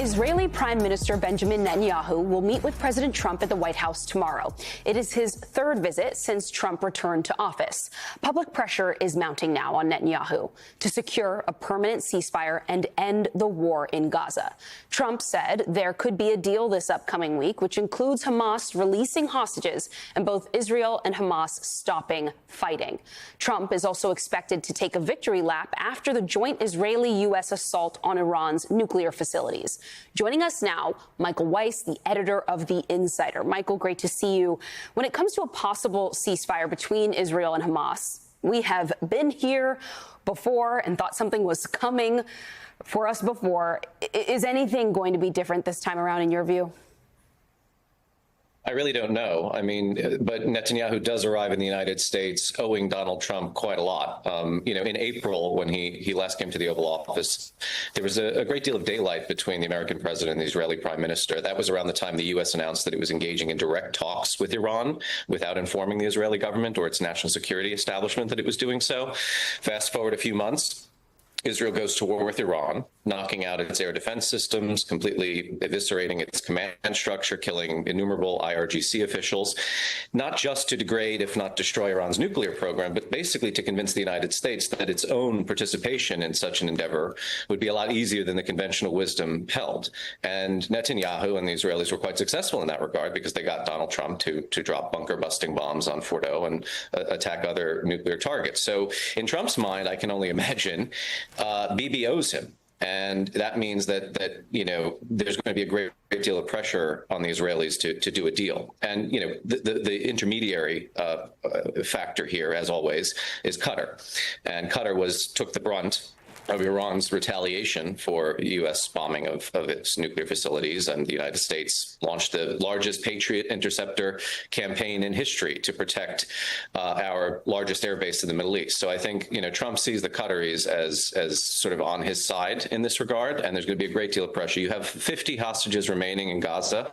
Israeli Prime Minister Benjamin Netanyahu will meet with President Trump at the White House tomorrow. It is his third visit since Trump returned to office. Public pressure is mounting now on Netanyahu to secure a permanent ceasefire and end the war in Gaza. Trump said there could be a deal this upcoming week, which includes Hamas releasing hostages and both Israel and Hamas stopping fighting. Trump is also expected to take a victory lap after the joint Israeli-U.S. assault on Iran's nuclear facilities. Joining us now, Michael Weiss, the editor of The Insider. Michael, great to see you. When it comes to a possible ceasefire between Israel and Hamas, we have been here before and thought something was coming for us before. Is anything going to be different this time around in your view? I really don't know. I mean, but Netanyahu does arrive in the United States owing Donald Trump quite a lot. In April, when he last came to the Oval Office, there was a great deal of daylight between the American president and the Israeli prime minister. That was around the time the U.S. announced that it was engaging in direct talks with Iran without informing the Israeli government or its national security establishment that it was doing so. Fast forward a few months. Israel goes to war with Iran, knocking out its air defense systems, completely eviscerating its command structure, killing innumerable IRGC officials, not just to degrade, if not destroy, Iran's nuclear program, but basically to convince the United States that its own participation in such an endeavor would be a lot easier than the conventional wisdom held. And Netanyahu and the Israelis were quite successful in that regard because they got Donald Trump to drop bunker-busting bombs on Fordo and attack other nuclear targets. So in Trump's mind, I can only imagine Bibi owes him. And that means that there's going to be a great deal of pressure on the Israelis to do a deal. And, the intermediary factor here, as always, is Qatar. And Qatar took the brunt of Iran's retaliation for U.S. bombing of its nuclear facilities, and the United States launched the largest Patriot interceptor campaign in history to protect our largest airbase in the Middle East. So I think, Trump sees the Qataris as sort of on his side in this regard, and there's going to be a great deal of pressure. You have 50 hostages remaining in Gaza,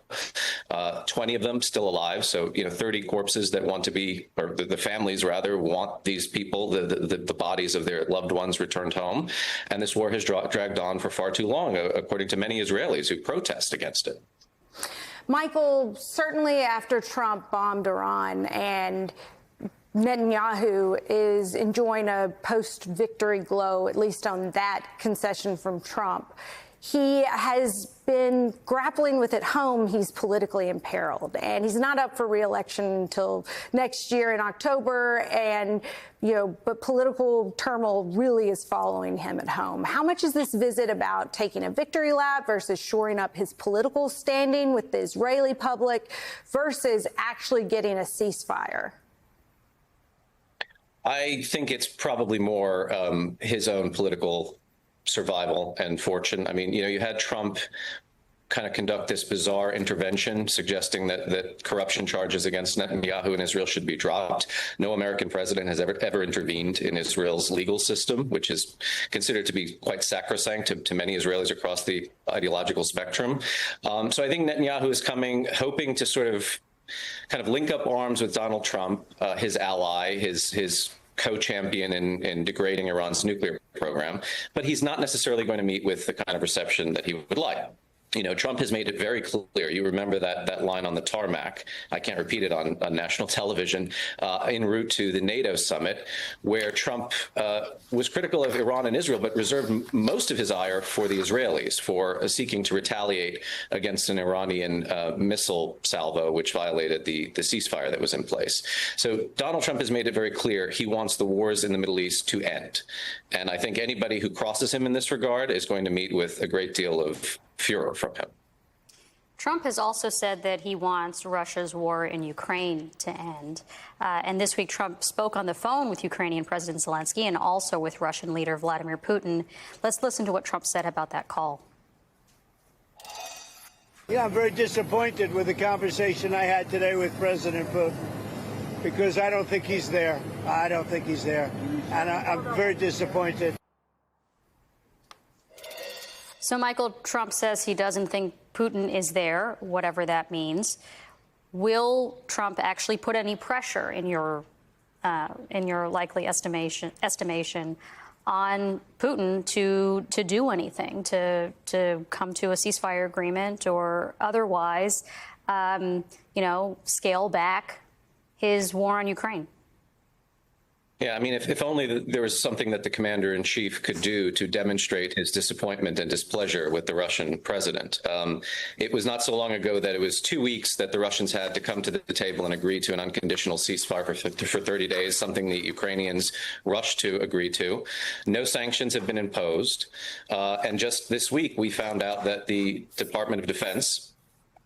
20 of them still alive, so 30 corpses that want to be, or the families rather, want these people, the bodies of their loved ones returned home. And this war has dragged on for far too long, according to many Israelis who protest against it. Michael, certainly after Trump bombed Iran and Netanyahu is enjoying a post-victory glow, at least on that concession from Trump, he has been grappling with at home he's politically imperiled, and he's not up for re-election until next year in October, and but political turmoil really is following him at home. How much is this visit about taking a victory lap versus shoring up his political standing with the Israeli public versus actually getting a ceasefire? I think it's probably more his own political survival and fortune. I mean, you had Trump kind of conduct this bizarre intervention suggesting that corruption charges against Netanyahu and Israel should be dropped. No American president has ever intervened in Israel's legal system, which is considered to be quite sacrosanct to many Israelis across the ideological spectrum. So I think Netanyahu is coming, hoping to sort of kind of link up arms with Donald Trump, his ally, his co-champion in degrading Iran's nuclear program, but he's not necessarily going to meet with the kind of reception that he would like. Trump has made it very clear. You remember that line on the tarmac. I can't repeat it on national television, en route to the NATO summit, where Trump was critical of Iran and Israel, but reserved most of his ire for the Israelis, for seeking to retaliate against an Iranian missile salvo, which violated the ceasefire that was in place. So Donald Trump has made it very clear he wants the wars in the Middle East to end. And I think anybody who crosses him in this regard is going to meet with a great deal of furor from him. Trump has also said that he wants Russia's war in Ukraine to end. And this week, Trump spoke on the phone with Ukrainian President Zelensky and also with Russian leader Vladimir Putin. Let's listen to what Trump said about that call. I'm very disappointed with the conversation I had today with President Putin, because I don't think he's there. I don't think he's there. And I'm very disappointed. So, Michael, Trump says he doesn't think Putin is there, whatever that means. Will Trump actually put any pressure, in your likely estimation, on Putin to do anything, to come to a ceasefire agreement or otherwise, scale back his war on Ukraine. Yeah, I mean, if only there was something that the commander in chief could do to demonstrate his disappointment and displeasure with the Russian president. It was not so long ago that it was 2 weeks that the Russians had to come to the table and agree to an unconditional ceasefire for 30 days, something the Ukrainians rushed to agree to. No sanctions have been imposed. And just this week, we found out that the Department of Defense,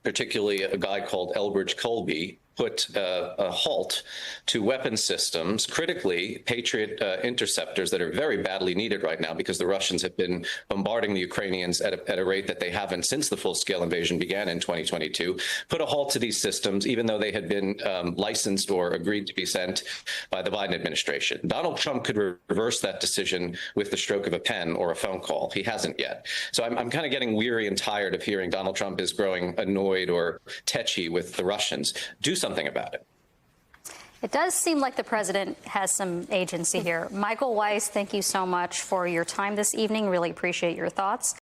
particularly a guy called Elbridge Colby, put a halt to weapon systems, critically Patriot interceptors that are very badly needed right now because the Russians have been bombarding the Ukrainians at a rate that they haven't since the full-scale invasion began in 2022, put a halt to these systems, even though they had been licensed or agreed to be sent by the Biden administration. Donald Trump could reverse that decision with the stroke of a pen or a phone call. He hasn't yet. So I'm kind of getting weary and tired of hearing Donald Trump is growing annoyed or tetchy with the Russians. Do something about it. It does seem like the president has some agency here. Michael Weiss, thank you so much for your time this evening. Really appreciate your thoughts.